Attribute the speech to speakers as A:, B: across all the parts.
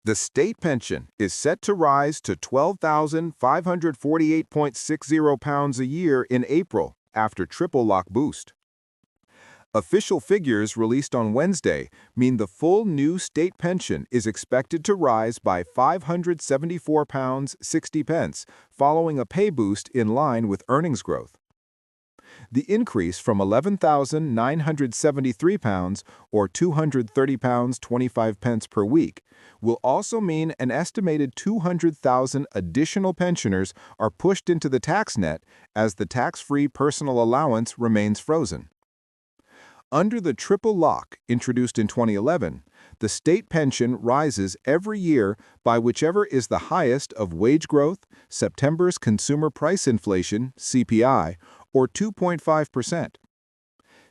A: The state pension is set to rise to £12,548.60 a year in April after triple lock boost. Official figures released on Wednesday mean the full new state pension is expected to rise by £574.60 following a pay boost in line with earnings growth. The increase from £11,973 or £230.25 per week will also mean an estimated 200,000 additional pensioners are pushed into the tax net as the tax-free personal allowance remains frozen. Under the triple lock introduced in 2011, the state pension rises every year by whichever is the highest of wage growth, September's consumer price inflation, CPI, or 2.5%.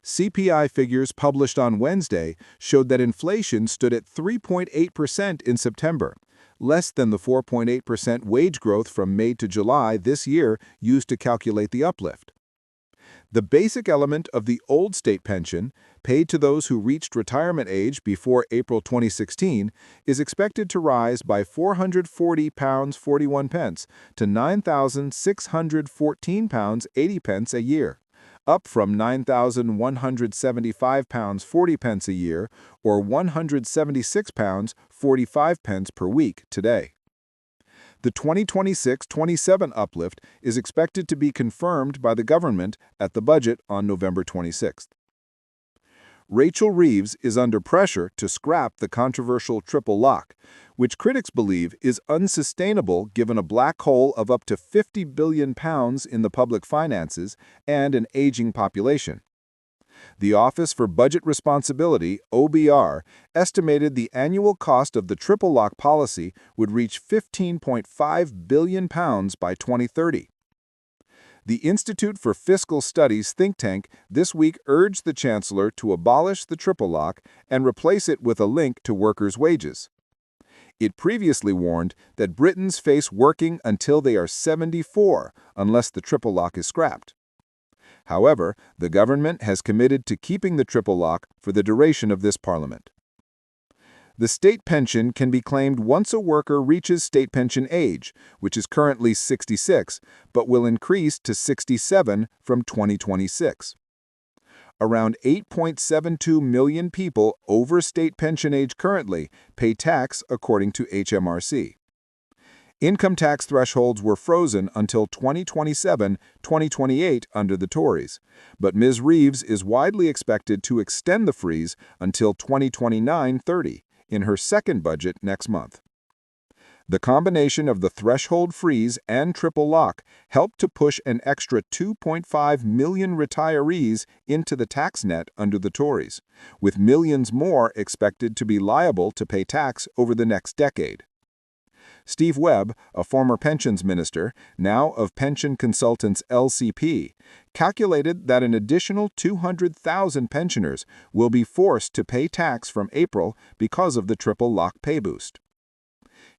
A: CPI figures published on Wednesday showed that inflation stood at 3.8% in September, less than the 4.8% wage growth from May to July this year used to calculate the uplift. The basic element of the old state pension, paid to those who reached retirement age before April 2016, is expected to rise by £440.41 to £9,614.80 a year, up from £9,175.40 a year or £176.45 per week today. The 2026-27 uplift is expected to be confirmed by the government at the budget on November 26. Rachel Reeves is under pressure to scrap the controversial triple lock, which critics believe is unsustainable given a black hole of up to £50 billion in the public finances and an aging population. The Office for Budget Responsibility, OBR, estimated the annual cost of the triple lock policy would reach £15.5 billion by 2030. The Institute for Fiscal Studies think tank this week urged the Chancellor to abolish the triple lock and replace it with a link to workers' wages. It previously warned that Britons face working until they are 74 unless the triple lock is scrapped. However, the government has committed to keeping the triple lock for the duration of this parliament. The state pension can be claimed once a worker reaches state pension age, which is currently 66, but will increase to 67 from 2026. Around 8.72 million people over state pension age currently pay tax according to HMRC. Income tax thresholds were frozen until 2027-2028 under the Tories, but Ms. Reeves is widely expected to extend the freeze until 2029-30 in her second budget next month. The combination of the threshold freeze and triple lock helped to push an extra 2.5 million retirees into the tax net under the Tories, with millions more expected to be liable to pay tax over the next decade. Steve Webb, a former pensions minister, now of pension consultants LCP, calculated that an additional 200,000 pensioners will be forced to pay tax from April because of the triple lock pay boost.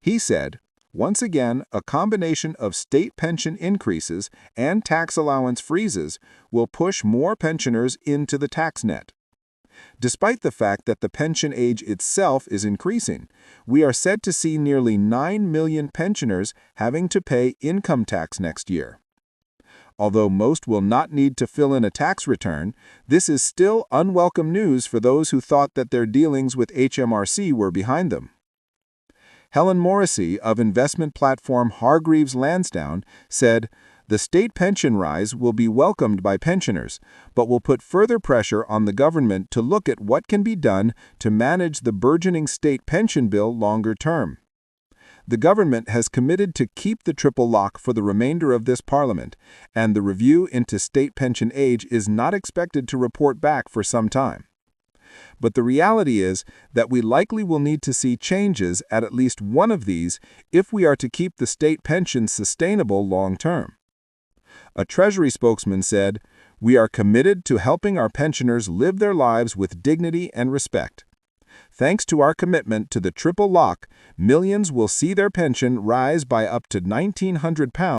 A: He said, "Once again, a combination of state pension increases and tax allowance freezes will push more pensioners into the tax net. Despite the fact that the pension age itself is increasing, we are said to see nearly 9 million pensioners having to pay income tax next year. Although most will not need to fill in a tax return, this is still unwelcome news for those who thought that their dealings with HMRC were behind them." Helen Morrissey of investment platform Hargreaves Lansdowne said, "The state pension rise will be welcomed by pensioners, but will put further pressure on the government to look at what can be done to manage the burgeoning state pension bill longer term. The government has committed to keep the triple lock for the remainder of this parliament, and the review into state pension age is not expected to report back for some time. But the reality is that we likely will need to see changes at least one of these if we are to keep the state pension sustainable long term." A Treasury spokesman said, "We are committed to helping our pensioners live their lives with dignity and respect. Thanks to our commitment to the triple lock, millions will see their pension rise by up to £1,900